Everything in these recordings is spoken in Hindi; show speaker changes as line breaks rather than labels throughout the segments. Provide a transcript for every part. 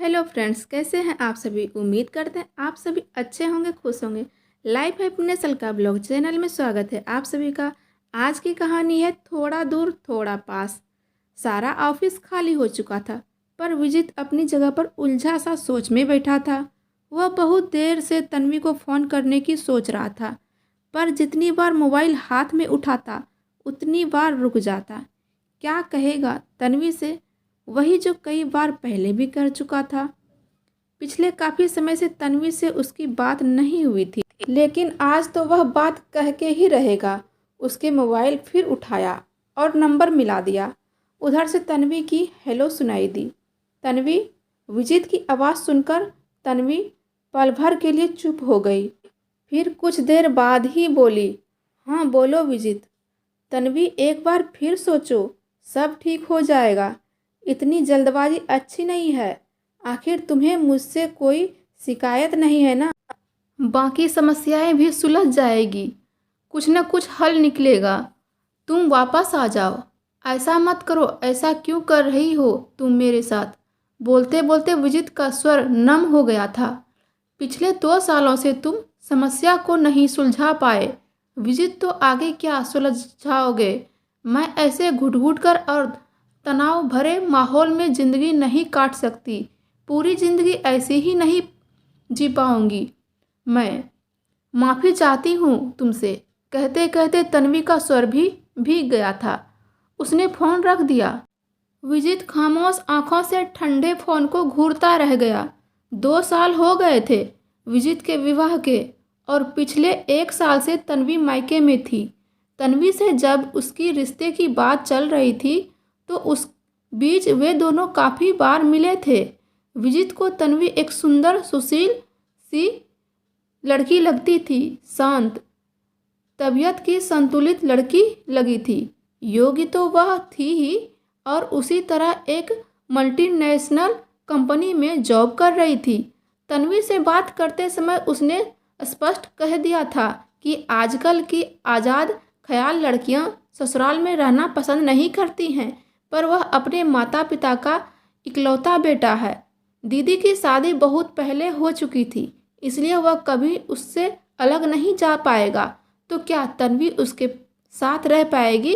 हेलो फ्रेंड्स, कैसे हैं आप सभी। उम्मीद करते हैं आप सभी अच्छे होंगे, खुश होंगे। लाइफ हैप्पीनेस का ब्लॉग चैनल में स्वागत है आप सभी का। आज की कहानी है थोड़ा दूर थोड़ा पास। सारा ऑफिस खाली हो चुका था, पर विजित अपनी जगह पर उलझा सा सोच में बैठा था। वह बहुत देर से तन्वी को फ़ोन करने की सोच रहा था, पर जितनी बार मोबाइल हाथ में उठाता उतनी बार रुक जाता। क्या कहेगा तन्वी से, वही जो कई बार पहले भी कर चुका था। पिछले काफ़ी समय से तन्वी से उसकी बात नहीं हुई थी, लेकिन आज तो वह बात कह के ही रहेगा। उसके मोबाइल फिर उठाया और नंबर मिला दिया। उधर से तन्वी की हेलो सुनाई दी। तन्वी, विजित की आवाज़ सुनकर तन्वी पल भर के लिए चुप हो गई। फिर कुछ देर बाद ही बोली, हाँ बोलो विजित। तन्वी, एक बार फिर सोचो, सब ठीक हो जाएगा। इतनी जल्दबाजी अच्छी नहीं है। आखिर तुम्हें मुझसे कोई शिकायत नहीं है ना। बाकी समस्याएं भी सुलझ जाएगी, कुछ न कुछ हल निकलेगा। तुम वापस आ जाओ। ऐसा मत करो, ऐसा क्यों कर रही हो तुम मेरे साथ। बोलते बोलते विजित का स्वर नम हो गया था। पिछले 2 सालों से तुम समस्या को नहीं सुलझा पाए विजित, तो आगे क्या सुलझाओगे। मैं ऐसे घुट घुट कर और तनाव भरे माहौल में ज़िंदगी नहीं काट सकती। पूरी ज़िंदगी ऐसे ही नहीं जी पाऊंगी। मैं माफ़ी चाहती हूँ तुमसे। कहते कहते तन्वी का स्वर भी भीग गया था। उसने फ़ोन रख दिया। विजित खामोश आंखों से ठंडे फ़ोन को घूरता रह गया। 2 साल हो गए थे विजित के विवाह के, और पिछले 1 साल से तन्वी मायके में थी। तन्वी से जब उसकी रिश्ते की बात चल रही थी तो उस बीच वे दोनों काफ़ी बार मिले थे। विजित को तन्वी एक सुंदर सुशील सी लड़की लगती थी, शांत तबीयत की संतुलित लड़की लगी थी। योग्य तो वह थी ही, और उसी तरह एक मल्टीनेशनल कंपनी में जॉब कर रही थी। तन्वी से बात करते समय उसने स्पष्ट कह दिया था कि आजकल की आज़ाद ख्याल लड़कियां ससुराल में रहना पसंद नहीं करती हैं, पर वह अपने माता पिता का इकलौता बेटा है। दीदी की शादी बहुत पहले हो चुकी थी, इसलिए वह कभी उससे अलग नहीं जा पाएगा। तो क्या तन्वी उसके साथ रह पाएगी।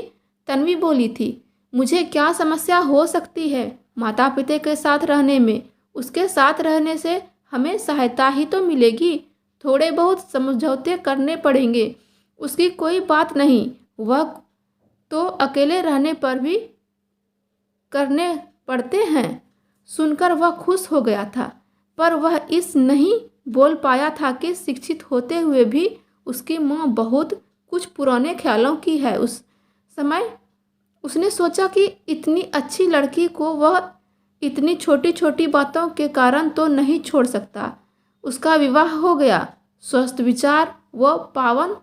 तन्वी बोली थी, मुझे क्या समस्या हो सकती है माता पिता के साथ रहने में। उसके साथ रहने से हमें सहायता ही तो मिलेगी। थोड़े बहुत समझौते करने पड़ेंगे, उसकी कोई बात नहीं। वह तो अकेले रहने पर भी करने पड़ते हैं। सुनकर वह खुश हो गया था, पर वह इस नहीं बोल पाया था कि शिक्षित होते हुए भी उसकी माँ बहुत कुछ पुराने ख्यालों की है। उस समय उसने सोचा कि इतनी अच्छी लड़की को वह इतनी छोटी छोटी बातों के कारण तो नहीं छोड़ सकता। उसका विवाह हो गया। स्वस्थ विचार व पावन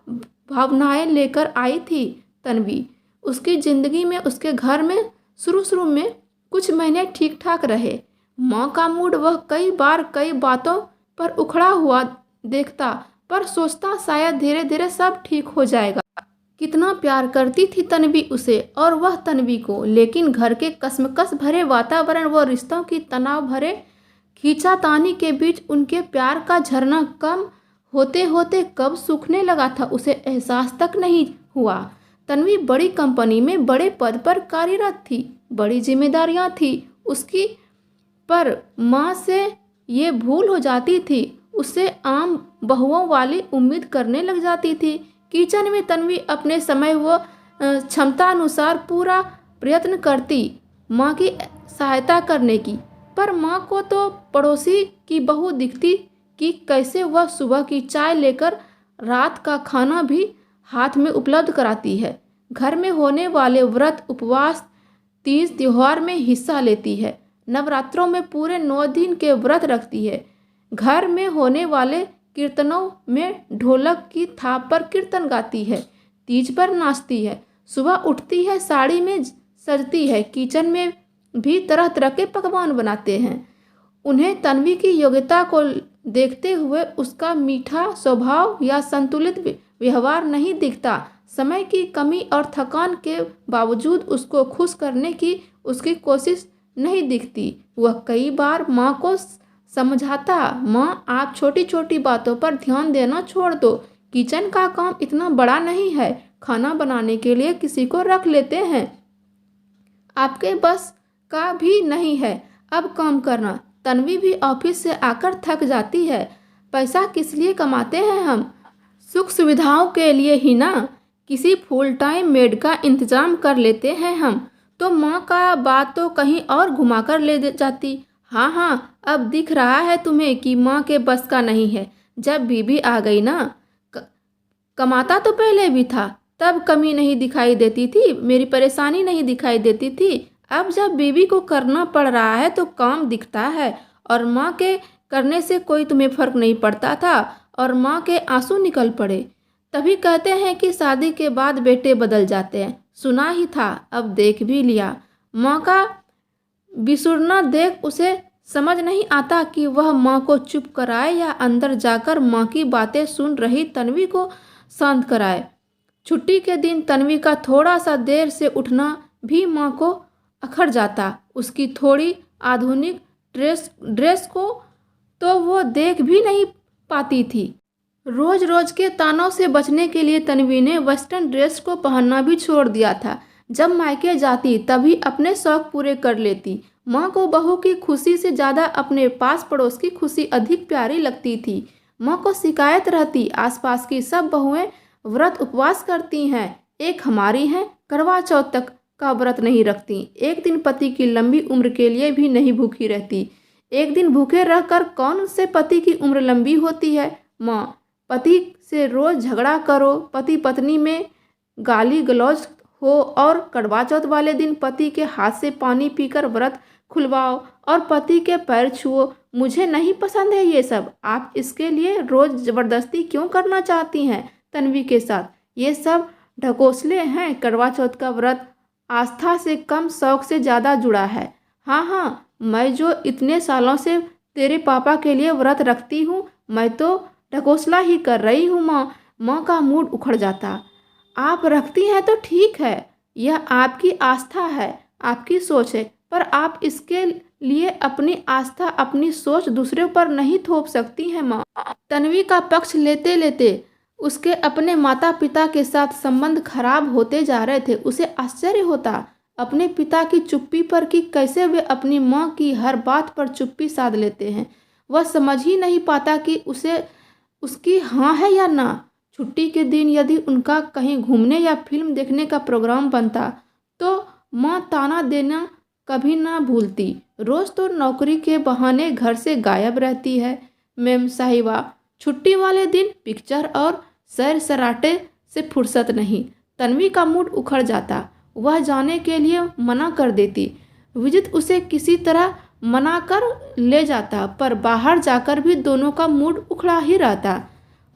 भावनाएं लेकर आई थी तन्वी उसकी ज़िंदगी में। उसके घर में शुरू में कुछ महीने ठीक ठाक रहे। माँ का मूड वह कई बार कई बातों पर उखड़ा हुआ देखता, पर सोचता शायद धीरे धीरे सब ठीक हो जाएगा। कितना प्यार करती थी तन्वी उसे और वह तन्वी को, लेकिन घर के कसमकस भरे वातावरण व रिश्तों की तनाव भरे खींचातानी के बीच उनके प्यार का झरना कम होते होते कब सूखने लगा था उसे एहसास तक नहीं हुआ। तन्वी बड़ी कंपनी में बड़े पद पर कार्यरत थी, बड़ी जिम्मेदारियां थी उसकी, पर माँ से ये भूल हो जाती थी। उससे आम बहुओं वाली उम्मीद करने लग जाती थी। किचन में तन्वी अपने समय व क्षमता अनुसार पूरा प्रयत्न करती माँ की सहायता करने की, पर माँ को तो पड़ोसी की बहू दिखती कि कैसे वह सुबह की चाय लेकर रात का खाना भी हाथ में उपलब्ध कराती है। घर में होने वाले व्रत उपवास तीज त्योहार में हिस्सा लेती है। नवरात्रों में पूरे 9 दिन के व्रत रखती है। घर में होने वाले कीर्तनों में ढोलक की थाप पर कीर्तन गाती है। तीज पर नाचती है। सुबह उठती है, साड़ी में सजती है। किचन में भी तरह तरह के पकवान बनाते हैं। उन्हें तन्वी की योग्यता को देखते हुए उसका मीठा स्वभाव या संतुलित व्यवहार नहीं दिखता। समय की कमी और थकान के बावजूद उसको खुश करने की उसकी कोशिश नहीं दिखती। वह कई बार माँ को समझाता, माँ आप छोटी छोटी बातों पर ध्यान देना छोड़ दो, किचन का काम इतना बड़ा नहीं है, खाना बनाने के लिए किसी को रख लेते हैं, आपके बस का भी नहीं है अब काम करना। तन्वी भी ऑफिस से आकर थक जाती है। पैसा किस लिए कमाते हैं हम? सुख सुविधाओं के लिए ही ना। किसी फुल टाइम मेड का इंतजाम कर लेते हैं हम। तो माँ का बात तो कहीं और घुमा कर जाती। हाँ हाँ, अब दिख रहा है तुम्हें कि माँ के बस का नहीं है। जब बीबी आ गई ना, कमाता तो पहले भी था, तब कमी नहीं दिखाई देती थी, मेरी परेशानी नहीं दिखाई देती थी। अब जब बीबी को करना पड़ रहा है तो काम दिखता है। और माँ के करने से कोई तुम्हें फर्क नहीं पड़ता था और माँ के आंसू निकल पड़े। तभी कहते हैं कि शादी के बाद बेटे बदल जाते हैं। सुना ही था, अब देख भी लिया। माँ का बिसुरना देख उसे समझ नहीं आता कि वह माँ को चुप कराए या अंदर जाकर माँ की बातें सुन रही तन्वी को शांत कराए। छुट्टी के दिन तन्वी का थोड़ा सा देर से उठना भी माँ को अखर जाता। उसकी थोड़ी आधुनिक ड्रेस को तो वो देख भी नहीं पाती थी। रोज रोज के तानों से बचने के लिए तन्वी ने वेस्टर्न ड्रेस को पहनना भी छोड़ दिया था। जब मायके जाती तभी अपने शौक पूरे कर लेती। माँ को बहू की खुशी से ज़्यादा अपने पास पड़ोस की खुशी अधिक प्यारी लगती थी। माँ को शिकायत रहती, आसपास की सब बहुएं व्रत उपवास करती हैं, एक हमारी हैं करवा चौथ तक का व्रत नहीं रखती, एक दिन पति की लंबी उम्र के लिए भी नहीं भूखी रहती। एक दिन भूखे रहकर कौन से पति की उम्र लंबी होती है? माँ, पति से रोज झगड़ा करो, पति पत्नी में गाली गलौज हो और करवा चौथ वाले दिन पति के हाथ से पानी पीकर व्रत खुलवाओ और पति के पैर छुओ। मुझे नहीं पसंद है ये सब। आप इसके लिए रोज जबरदस्ती क्यों करना चाहती हैं तन्वी के साथ? ये सब ढकोसले हैं। करवा चौथ का व्रत आस्था से कम शौक से ज़्यादा जुड़ा है। हाँ हाँ, मैं जो इतने सालों से तेरे पापा के लिए व्रत रखती हूँ, मैं तो ढकोसला ही कर रही हूँ। माँ का मूड उखड़ जाता। आप रखती हैं तो ठीक है, यह आपकी आस्था है, आपकी सोच है, पर आप इसके लिए अपनी आस्था अपनी सोच दूसरे पर नहीं थोप सकती हैं माँ। तन्वी का पक्ष लेते लेते उसके अपने माता पिता के साथ संबंध खराब होते जा रहे थे। उसे आश्चर्य होता अपने पिता की चुप्पी पर कि कैसे वे अपनी माँ की हर बात पर चुप्पी साध लेते हैं। वह समझ ही नहीं पाता कि उसे उसकी हाँ है या ना। छुट्टी के दिन यदि उनका कहीं घूमने या फिल्म देखने का प्रोग्राम बनता तो माँ ताना देना कभी ना भूलती। रोज़ तो नौकरी के बहाने घर से गायब रहती है मैम साहिबा, छुट्टी वाले दिन पिक्चर और सैर सराटे से फुर्सत नहीं। तन्वी का मूड उखड़ जाता। वह जाने के लिए मना कर देती। विजित उसे किसी तरह मना कर ले जाता, पर बाहर जाकर भी दोनों का मूड उखड़ा ही रहता।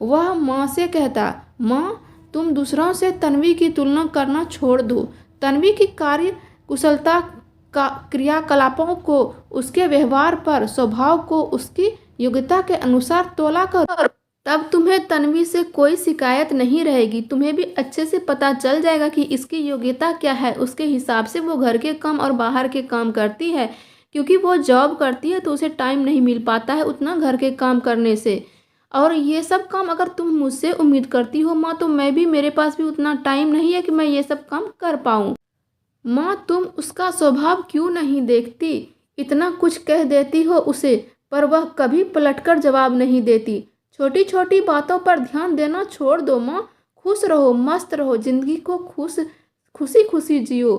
वह माँ से कहता, माँ तुम दूसरों से तन्वी की तुलना करना छोड़ दो। तन्वी की कार्य कुशलता का क्रियाकलापों को, उसके व्यवहार पर, स्वभाव को उसकी योग्यता के अनुसार तोला करो, तब तुम्हें तन्वी से कोई शिकायत नहीं रहेगी। तुम्हें भी अच्छे से पता चल जाएगा कि इसकी योग्यता क्या है। उसके हिसाब से वो घर के काम और बाहर के काम करती है, क्योंकि वो जॉब करती है तो उसे टाइम नहीं मिल पाता है उतना घर के काम करने से। और ये सब काम अगर तुम मुझसे उम्मीद करती हो माँ, तो मेरे पास भी उतना टाइम नहीं है कि मैं ये सब काम कर पाऊँ। माँ तुम उसका स्वभाव क्यों नहीं देखती? इतना कुछ कह देती हो उसे, पर वह कभी पलटकर जवाब नहीं देती। छोटी छोटी बातों पर ध्यान देना छोड़ दो माँ। खुश रहो, मस्त रहो, जिंदगी को खुशी खुशी जियो,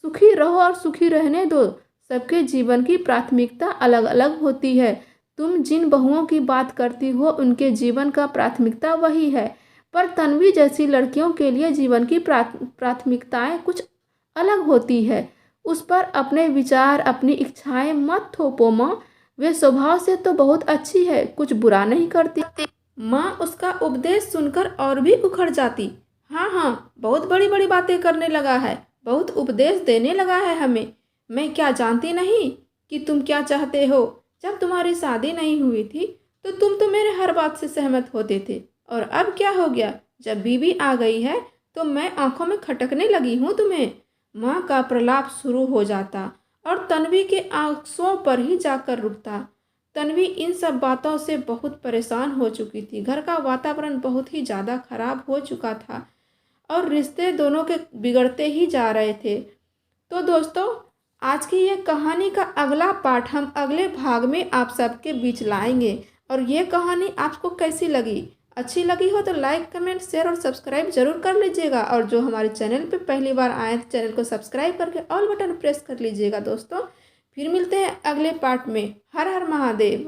सुखी रहो और सुखी रहने दो। सबके जीवन की प्राथमिकता अलग अलग होती है। तुम जिन बहुओं की बात करती हो उनके जीवन का प्राथमिकता वही है, पर तन्वी जैसी लड़कियों के लिए जीवन की प्राथमिकताएं कुछ अलग होती है। उस पर अपने विचार अपनी इच्छाएं मत थोपो माँ। वे स्वभाव से तो बहुत अच्छी है, कुछ बुरा नहीं करती। माँ उसका उपदेश सुनकर और भी उखड़ जाती। हाँ हाँ, बहुत बड़ी बड़ी बातें करने लगा है, बहुत उपदेश देने लगा है हमें। मैं क्या जानती नहीं कि तुम क्या चाहते हो? जब तुम्हारी शादी नहीं हुई थी तो तुम तो मेरे हर बात से सहमत होते थे, और अब क्या हो गया? जब बीवी आ गई है तो मैं आंखों में खटकने लगी हूँ तुम्हें। माँ का प्रलाप शुरू हो जाता और तन्वी के आंसुओं पर ही जाकर रुकता। तन्वी इन सब बातों से बहुत परेशान हो चुकी थी। घर का वातावरण बहुत ही ज़्यादा खराब हो चुका था और रिश्ते दोनों के बिगड़ते ही जा रहे थे। तो दोस्तों, आज की ये कहानी का अगला पार्ट हम अगले भाग में आप सबके बीच लाएंगे। और ये कहानी आपको कैसी लगी? अच्छी लगी हो तो लाइक, कमेंट, शेयर और सब्सक्राइब जरूर कर लीजिएगा। और जो हमारे चैनल पे पहली बार आए तो चैनल को सब्सक्राइब करके ऑल बटन प्रेस कर लीजिएगा दोस्तों। फिर मिलते हैं अगले पार्ट में। हर हर महादेव।